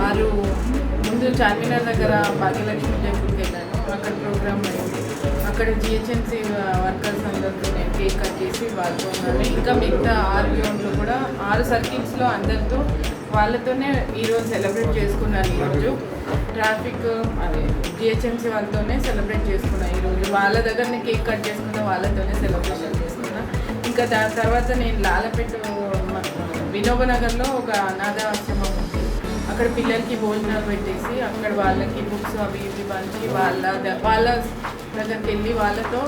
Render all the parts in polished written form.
ఆరు ముందు చార్మినార్ దగ్గర భాగ్యలక్ష్మి టెంపుల్కి వెళ్ళాను. అక్కడ ప్రోగ్రామ్ అయింది. అక్కడ జిహెచ్ఎంసీ వర్కర్స్ అందరితో నేను కేక్ కట్ చేసి వాళ్ళతో ఉన్నాను. ఇంకా మిగతా 6 గ్రౌండ్లు కూడా 6 సర్కిల్స్లో అందరితో వాళ్ళతోనే ఈరోజు సెలబ్రేట్ చేసుకున్నాను. ఈరోజు ట్రాఫిక్ అదే జిహెచ్ఎంసీ వాళ్ళతోనే సెలబ్రేట్ చేసుకున్నాను. ఈరోజు వాళ్ళ దగ్గరనే కేక్ కట్ చేసుకున్నా, వాళ్ళతోనే సెలబ్రేషన్ చేసుకున్నా. ఇంకా దాని తర్వాత నేను లాలపేట వినోబనగర్లో ఒక అనాథాశ్రమం ఉంది. అక్కడ పిల్లలకి భోజనాలు పెట్టేసి అక్కడ వాళ్ళకి బుక్స్ అవి ఇవి పంచి వాళ్ళ దగ్గరికి వెళ్ళి వాళ్ళతో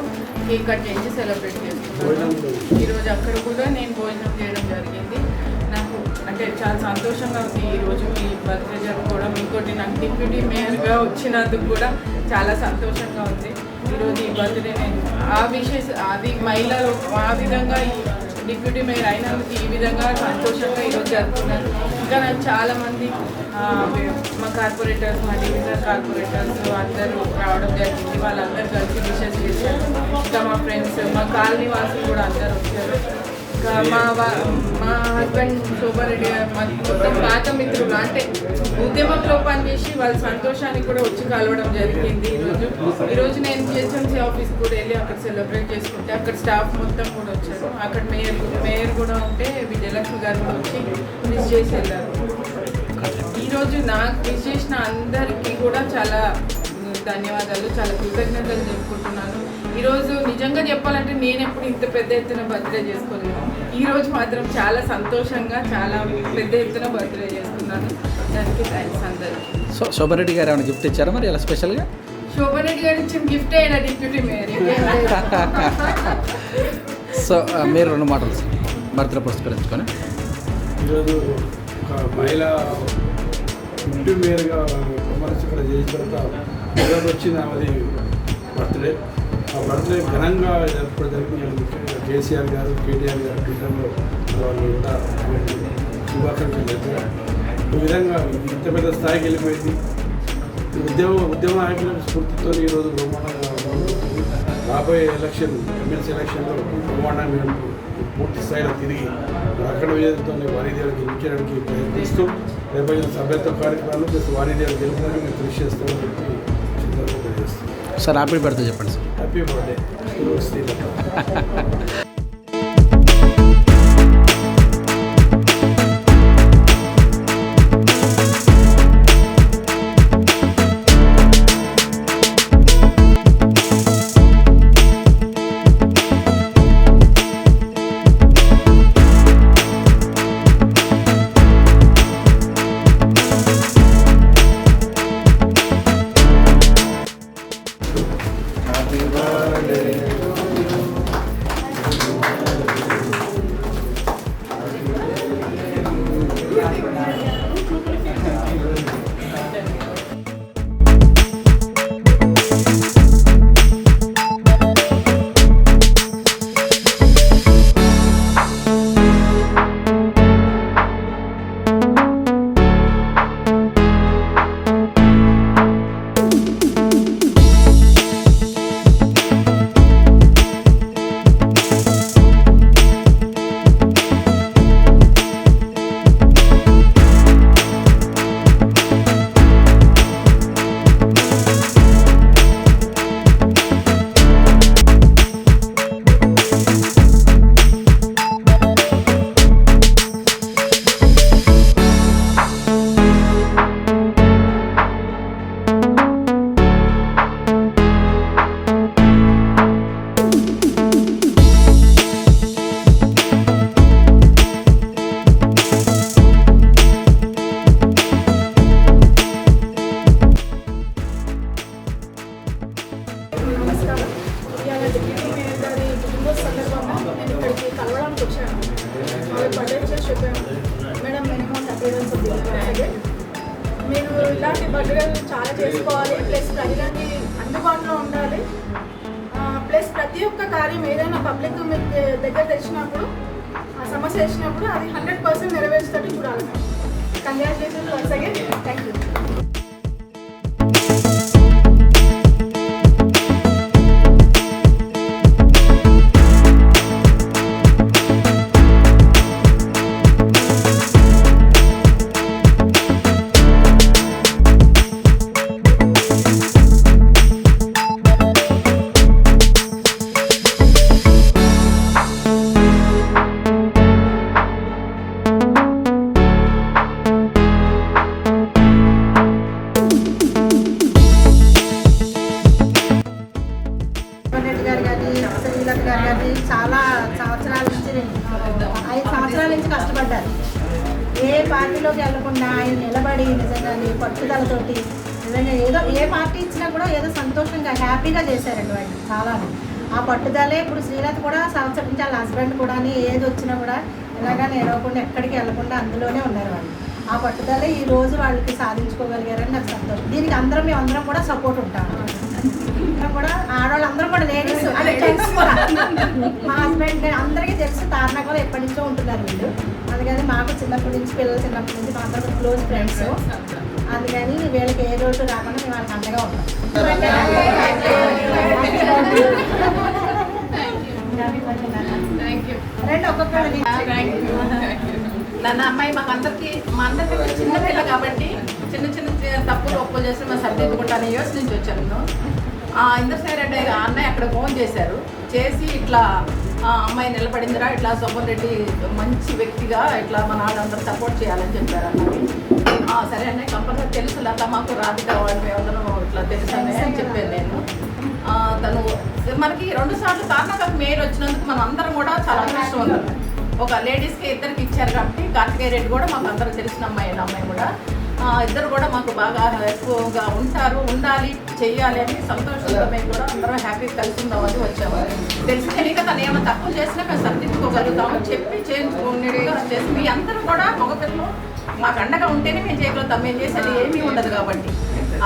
కేక్ కట్ చేసి సెలబ్రేట్ చేసుకున్నాను. ఈరోజు అక్కడ కూడా నేను భోజనం చేయడం జరిగింది. నాకు అంటే చాలా సంతోషంగా ఉంది ఈరోజు మీ బర్త్డే జరుపుకోవడం. ఇంకోటి నాకు డిప్యూటీ మేయర్గా వచ్చినందుకు కూడా చాలా సంతోషంగా ఉంది. ఈరోజు ఈ బర్త్డే నేను అది మహిళలు ఆ విధంగా డిప్యూటీ మేయర్ అయినందుకు ఈ విధంగా సంతోషంగా ఈరోజు జరుపుకున్నాను. ఇంకా నాకు చాలామంది మా కార్పొరేటర్స్, మా డివిజన్ కార్పొరేటర్స్ అందరూ రావడం జరిగింది. వాళ్ళందరూ కలిసి విషెస్ చేశారు. ఇంకా మా ఫ్రెండ్స్, మా కాలనీ వాసులు కూడా అందరూ వచ్చారు. ఇంకా మా హస్బెండ్ శోభారెడ్డి మొత్తం పాత మిత్రులు అంటే ఉద్యమంలో పనిచేసి వాళ్ళ సంతోషానికి కూడా వచ్చి కలవడం జరిగింది. ఈరోజు నేను జిహెచ్ఎంసీ ఆఫీస్కి కూడా వెళ్ళి అక్కడ సెలబ్రేట్ చేసుకుంటే అక్కడ స్టాఫ్ మొత్తం కూడా వచ్చారు. అక్కడ మేయర్ కూడా ఉంటే విజయలక్ష్మి గారు కూడా వచ్చి విష్ చేసి వెళ్ళారు. ఈరోజు నాకు విష్ చేసిన అందరికీ కూడా చాలా ధన్యవాదాలు, చాలా కృతజ్ఞతలు చెప్పుకుంటున్నాను. ఈరోజు నిజంగా చెప్పాలంటే నేను ఎప్పుడు ఇంత పెద్ద ఎత్తున బర్త్డే చేసుకోలేదు. ఈరోజు మాత్రం చాలా సంతోషంగా చాలా పెద్ద ఎత్తున బర్త్డే చేసుకున్నాను. దానికి థ్యాంక్స్ అందరికీ. సో శోభారెడ్డి గారు ఏమైనా గిఫ్ట్ ఇచ్చారా మరి అలా స్పెషల్గా? శోభారెడ్డి గారు ఇచ్చిన గిఫ్ట్ అయినా డిప్యూటీ మేయర్. సో మీరు 2 మాటలు బర్త్డే పురస్కరించుకొని. ఈరోజు ఒక మహిళ డిప్యూటీ మేయర్గా మనసు ఇక్కడ చేసిన తర్వాత ఈరోజు వచ్చింది ఆమెది బర్త్డే. ఆ బర్త్డే ఘనంగా జరుపుకోవడం జరిగింది. ముఖ్యంగా కేసీఆర్ గారు, కేటీఆర్ గారు ట్విట్టర్లో వాళ్ళు కూడా శుభాకాంక్షలు చేస్తారు. ఈ విధంగా ఇంత పెద్ద స్థాయికి వెళ్ళిపోయింది. ఉద్యమ నాయకుల స్ఫూర్తితో ఈరోజు బ్రహ్మాండంగా రాబోయే ఎమ్మెల్సీ ఎలక్షన్లో బ్రహ్మాండంగా పూర్తి స్థాయిలో తిరిగి అక్కడ విజయంతో వాణిజ్యాలు గెలిపించడానికి ప్రయత్నిస్తూ రేపు సభ్యత్వ కార్యక్రమాలు ప్లస్ వాణిజ్యాలు గెలుపుడానికి మేము కృషి చేస్తామని చెప్పి తెలియజేస్తాం. సార్ హ్యాపీ బర్త్డే చెప్పండి సార్. Happy birthday Srilatha. నేను ఇలాంటి బర్త్డేలు చాలా చేసుకోవాలి, ప్లస్ ప్రజలకి అందుబాటులో ఉండాలి, ప్లస్ ప్రతి ఒక్క కార్యం ఏదైనా పబ్లిక్ దగ్గర తెచ్చినప్పుడు సమస్య వచ్చినప్పుడు అది 100% నెరవేర్చేటట్టు చూడాలి. Congratulations once again. Thank you. ఏ పార్టీలోకి వెళ్లకుండా ఆయన నిలబడి నిజంగా పట్టుదలతోటి నిజంగా ఏదో ఏ పార్టీ ఇచ్చినా కూడా ఏదో సంతోషంగా హ్యాపీగా చేశారండి వాళ్ళు చాలా. ఆ పట్టుదలే ఇప్పుడు శ్రీలత కూడా సంవత్సరం నుంచి వాళ్ళ హస్బెండ్ కూడా ఏది వచ్చినా కూడా ఇలాగా నేడవకుండా ఎక్కడికి వెళ్ళకుండా అందులోనే ఉన్నారు వాళ్ళు. ఆ పట్టుదలే ఈ రోజు వాళ్ళకి సాధించుకోగలిగారని నాకు సంతోషం. దీనికి మేమందరం కూడా సపోర్ట్ ఉంటాము. అందరం కూడా ఆడవాళ్ళందరం కూడా లేడీస్ కూడా మా హస్బెండ్ అందరికీ తెలుసు తారనగర్లో ఎప్పటి నుంచో ఉంటున్నారు వీళ్ళు. అందుకని మాకు చిన్నప్పటి నుంచి పిల్లలు చిన్నప్పటి నుంచి మా అందరం క్లోజ్ ఫ్రెండ్స్. అందుకని వీళ్ళకి ఏ రోజు రాకుండా మేము వాళ్ళకి అండగా ఉంటాం. రండి ఒక్కొక్కరిని. నన్ను అమ్మాయి మా అందరికి చిన్న పిల్ల కాబట్టి చిన్న చిన్న తప్పులు ఒప్పులు చేసి మా సర్దిద్దుకుంటాను యూఎస్ నుంచి వచ్చాను. ఇంద్రసేన రెడ్డి అన్నయ్య అక్కడ ఫోన్ చేసి ఇట్లా అమ్మాయి నిలబడిందిరా, ఇట్లా సోమన్ రెడ్డి మంచి వ్యక్తిగా ఇట్లా మన వాళ్ళందరూ సపోర్ట్ చేయాలని చెప్పారు అన్నది. సరే అన్నయ్య కంపల్సరీ తెలుసు లత మాకు రాధిక వాళ్ళు మేమందరం ఇట్లా తెలుసు అన్నయ్య అని చెప్పాను నేను. తను మనకి 2 సార్లు తారనగర్కి మేయర్ వచ్చినందుకు మనం అందరం కూడా చాలా అదృష్టం ఉంది. ఒక లేడీస్కి ఇద్దరికి ఇచ్చారు కాబట్టి కార్తికేయ రెడ్డి కూడా మాకు అందరూ తెలిసిన అమ్మాయి కూడా ఇద్దరు కూడా మాకు బాగా ఎక్కువగా ఉండాలి చెయ్యాలి అని సంతోషంగా మేము కూడా అందరం హ్యాపీగా కలిసి ఉందామని వచ్చాము. తెలిసి తెలియక తను ఏమైనా తక్కువ చేసినా మేము సర్దించుకోగలుగుతాము చెప్పి చేయించుకునేగా చేసి మీ అందరూ కూడా మగపిల్లలు మాకు అండగా ఉంటేనే మేము చేయగలుగుతాం. మేము చేసేది ఏమీ ఉండదు కాబట్టి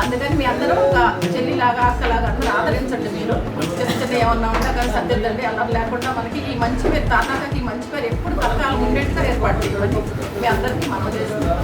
అందుకని మీ అందరూ ఒక చెల్లిలాగా అక్కలాగా అందరూ ఆదరించండి. మీరు చిన్న చిన్న ఏమన్నా ఉంటే కానీ సర్దిద్దండి. అలా లేకుండా మనకి ఈ మంచి పేరు తారనగర్కి ఈ మంచి పేరు ఎప్పుడు కలకాలం ఉండేట్టుగా ఏర్పాటు చేయండి. మీ అందరికీ మనం చేస్తున్నాం.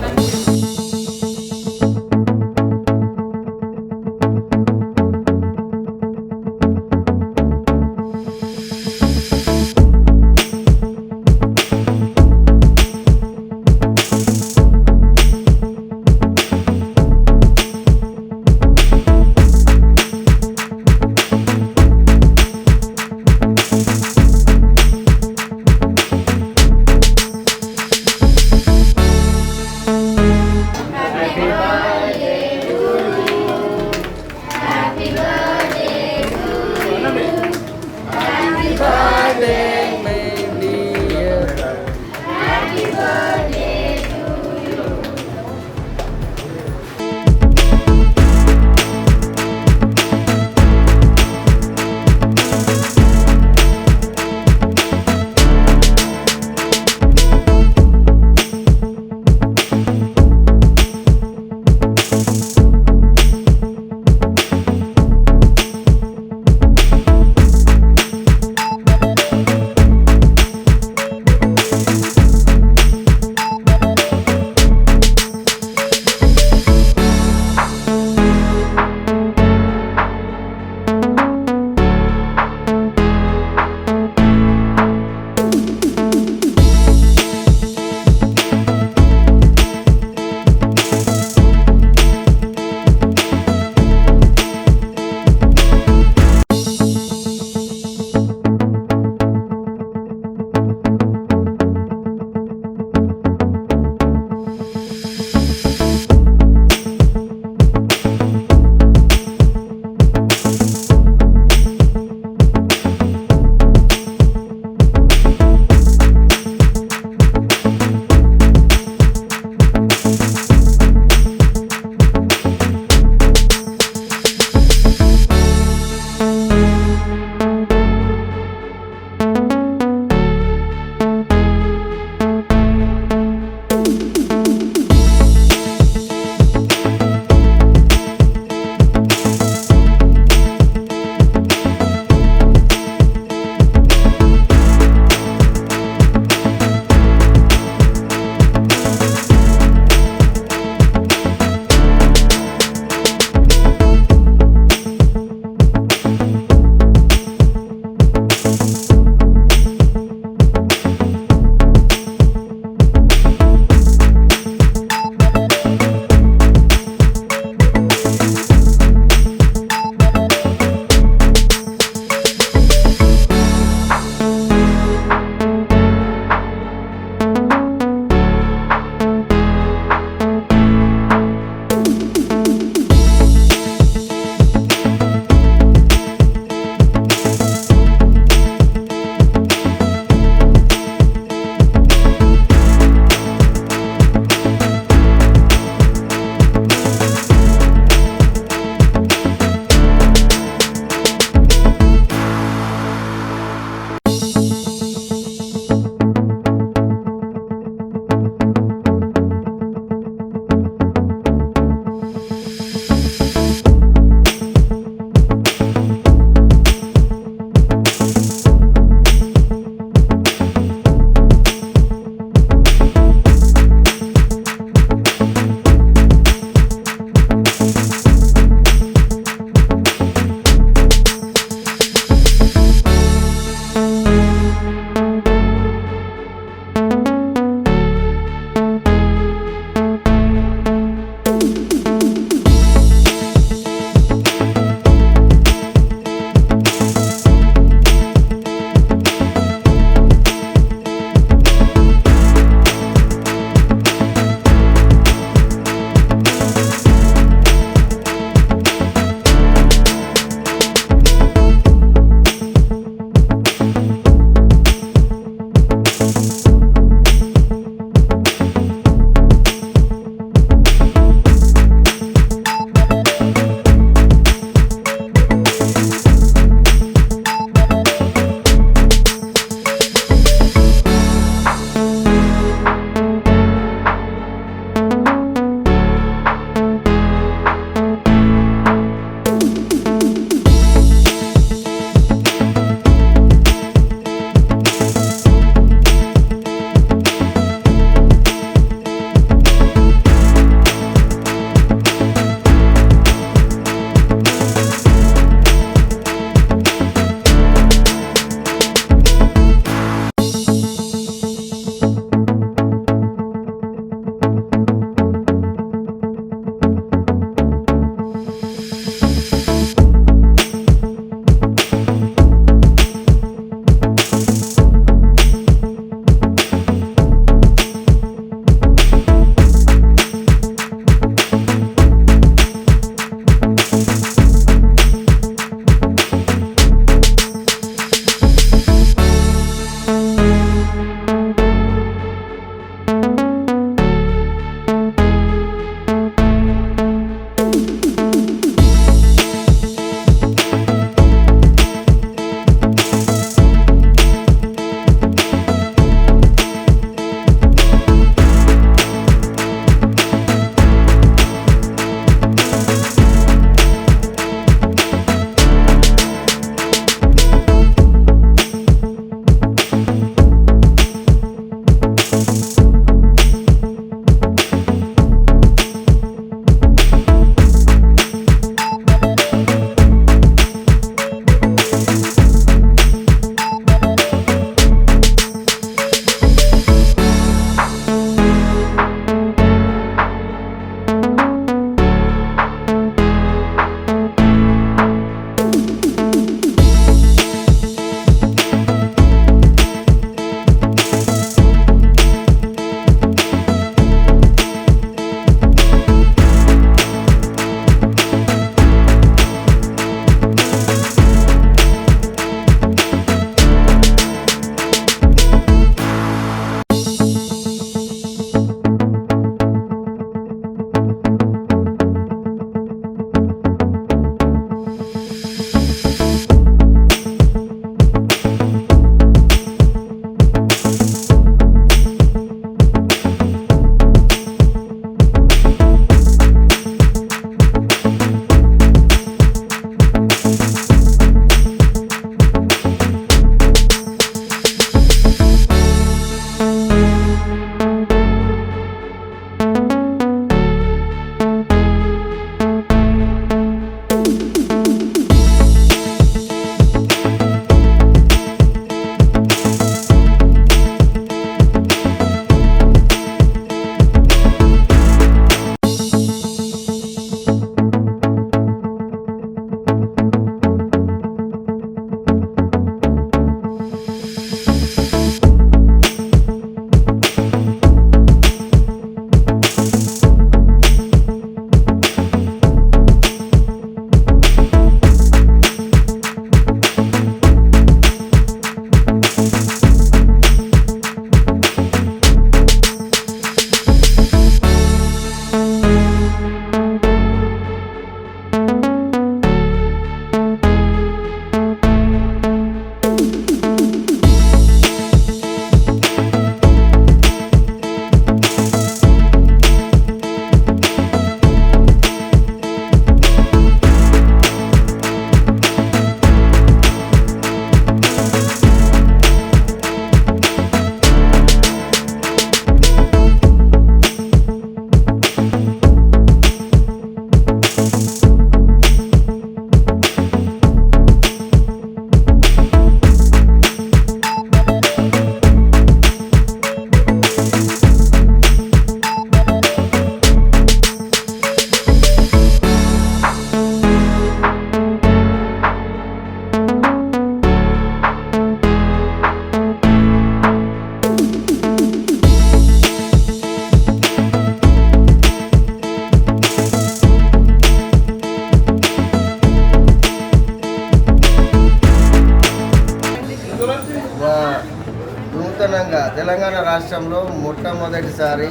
రాష్ట్రంలో మొట్టమొదటిసారి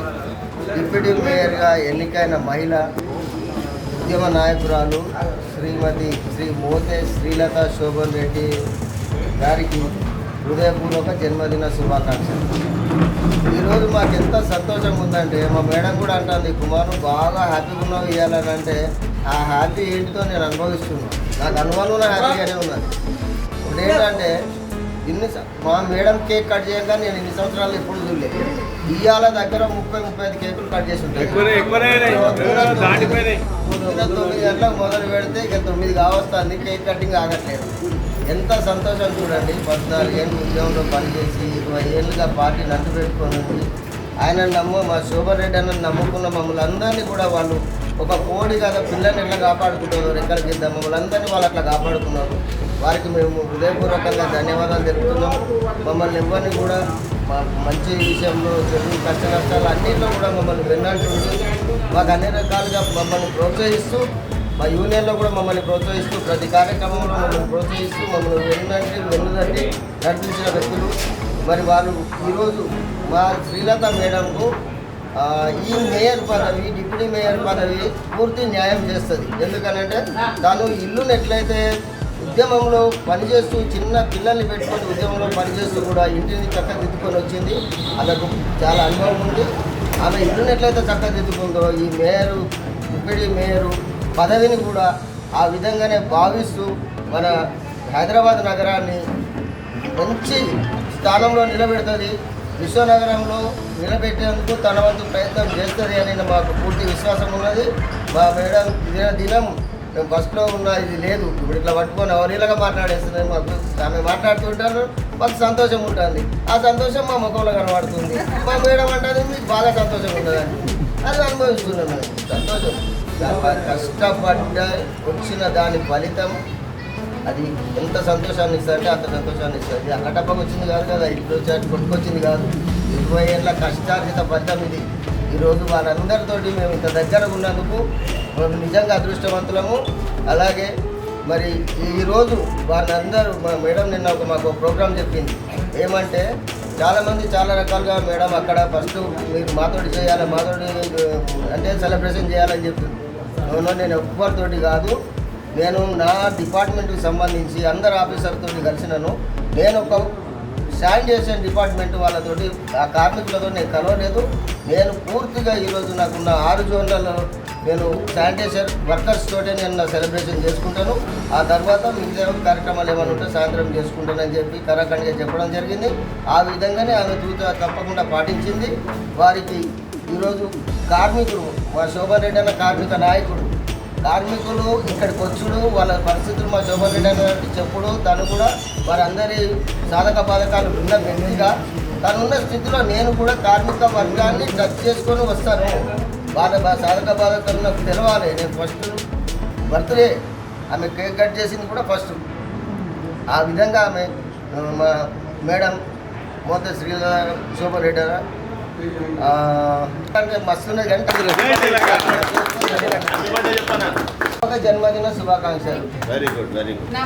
డిప్యూటీ మేయర్గా ఎన్నికైన మహిళ ఉద్యమ నాయకురాలు శ్రీమతి శ్రీ మోతే శ్రీలత శోభన్ రెడ్డి గారికి హృదయపూర్వక జన్మదిన శుభాకాంక్షలు. ఈరోజు మాకు ఎంత సంతోషంగా ఉందంటే మా మేడం కూడా అంటుంది, కుమారు బాగా హ్యాపీగా ఉన్నావు ఇవ్వాలని. అంటే ఆ హ్యాపీ ఏంటితో నేను అనుభవిస్తున్నాను. నాకు అనుభవంలో హ్యాపీగానే ఉన్నది. ఇప్పుడు ఏంటంటే మా మేడం కేక్ కట్ చేయగా నేను ఇన్ని సంవత్సరాలు ఎప్పుడు చూడలేదు. ఇవాళ దగ్గర 30-35 కేకులు కట్ చేసి ఉంటాయి. 9 గంటలకు మొదలు పెడితే ఇక 9 కావస్తుంది, కేక్ కటింగ్ ఆగట్లేదు. ఎంత సంతోషం చూడండి. 14 ఏళ్ళు ఉద్యోగంలో పనిచేసి 20 ఏళ్ళుగా పార్టీ నట్టు పెట్టుకొని ఆయన మా శోభన్ రెడ్డి అన్న నమ్ముకున్న మమ్మల్ని అందరినీ కూడా వాళ్ళు ఒక కోడి కదా పిల్లల్ని ఎట్లా కాపాడుకుంటారు, ఎక్కడికి ఇద్దాం మమ్మల్ని అందరినీ వాళ్ళు అట్లా కాపాడుకున్నారు. వారికి మేము హృదయపూర్వకంగా ధన్యవాదాలు తెలుపుతున్నాం. మమ్మల్ని ఎవరిని కూడా మంచి విషయంలో చెడు కష్ట నష్టాలు అన్నింటిలో కూడా మమ్మల్ని వెన్నంటుండి మాకు అన్ని రకాలుగా మమ్మల్ని ప్రోత్సహిస్తూ, మా యూనియన్లో కూడా మమ్మల్ని ప్రోత్సహిస్తూ, ప్రతి కార్యక్రమంలో మమ్మల్ని ప్రోత్సహిస్తూ మమ్మల్ని వెన్నుదండి నడిపించిన వ్యక్తులు. మరి వాళ్ళు ఈరోజు మా శ్రీలత మేడంకు ఈ మేయర్ పదవి, డిప్యూటీ మేయర్ పదవి పూర్తి న్యాయం చేస్తుంది. ఎందుకనంటే తాను ఇల్లును ఎట్లయితే ఉద్యమంలో పనిచేస్తూ చిన్న పిల్లల్ని పెట్టుకొని ఉద్యమంలో పనిచేస్తూ కూడా ఇంటిని చక్కదిద్దుకొని వచ్చింది. ఆమెకు చాలా అనుభవం ఉంది. ఆమె ఇల్లుని ఎట్లయితే చక్కదిద్దుకుందో ఈ మేయరు, డిప్యూటీ మేయరు పదవిని కూడా ఆ విధంగానే భావిస్తూ మన హైదరాబాద్ నగరాన్ని మంచి స్థానంలో నిలబెడుతుంది. విశ్వనగరంలో నిలబెట్టేందుకు తన వంతు ప్రయత్నం చేస్తుంది అని మాకు పూర్తి విశ్వాసం ఉన్నది. మా మేడం దినం మేము బస్సులో ఉన్న ఇది లేదు, ఇప్పుడు ఇట్లా పట్టుకొని అవలీలగా మాట్లాడేస్తుంది. మాకు ఆమె మాట్లాడుతుంటారు, మాకు సంతోషం ఉంటుంది. ఆ సంతోషం మా ముఖంలో కనబడుతుంది. మా మేడం అంటే మీకు బాగా సంతోషం ఉంటుందని అది అనుభవిస్తున్నాను. సంతోషం కష్టపడ్డ వచ్చిన దాని ఫలితం అది ఎంత సంతోషాన్ని ఇస్తుందంటే అంత సంతోషాన్ని ఇస్తుంది. అల్లటప్పకు వచ్చింది కాదు కదా, ఇప్పుడు కొట్టుకొచ్చింది కాదు. 20 ఏళ్ళ కష్టార్జిత ఫలితం ఇది. ఈరోజు వాళ్ళందరితోటి మేము ఇంత దగ్గరగా ఉన్నందుకు మేము నిజంగా అదృష్టవంతులము. అలాగే మరి ఈరోజు వాళ్ళందరూ మా మేడం నిన్న మాకు ప్రోగ్రాం చెప్పింది. ఏమంటే చాలామంది చాలా రకాలుగా మేడం అక్కడ ఫస్ట్ మీరు మాతోటి చేయాలి, మాతోటి అంటే సెలబ్రేషన్ చేయాలని చెప్పింది. అవును, నేను ఎవ్వరితోటి కాదు, నేను నా డిపార్ట్మెంట్కి సంబంధించి అందరు ఆఫీసర్తో కలిసినాను. నేను ఒక శానిటేషన్ డిపార్ట్మెంట్ వాళ్ళతోటి ఆ కార్మికులతో నేను కలవలేదు. నేను పూర్తిగా ఈరోజు నాకున్న 6 జోన్లలో నేను శానిటేషన్ వర్కర్స్ తోటే నేను నా సెలబ్రేషన్ చేసుకుంటాను. ఆ తర్వాత మిగతా కార్యక్రమాలు ఏమైనా ఉంటే సాయంత్రం చేసుకుంటానని చెప్పి కరాఖండిగా చెప్పడం జరిగింది. ఆ విధంగానే ఆమె తప్పకుండా పాటించింది. వారికి ఈరోజు కార్మికులు, మా శోభన్ రెడ్డి అన్న కార్మిక నాయకుడు, కార్మికులు ఇక్కడికి వచ్చుడు, వాళ్ళ పరిస్థితులు మా శోభన్ రెడ్డి అన్నట్టు చెప్పుడు, తను కూడా వారందరి సాధక బాధకాలు ఉన్న వ్యక్తిగా తనున్న స్థితిలో నేను కూడా కార్మిక వర్గాన్ని టచ్ చేసుకొని వస్తాను. వాళ్ళ సాధక బాధకాలు నాకు తెలవాలి. నేను ఫస్ట్ బర్త్డే ఆమె కేక్ కట్ చేసింది కూడా ఫస్ట్. ఆ విధంగా ఆమె మా మేడం మోతే శ్రీలత శోభన్ రెడ్డి అంటే మస్తున్నది గంట జన్మదిన శుభాకాంక్షలు. నా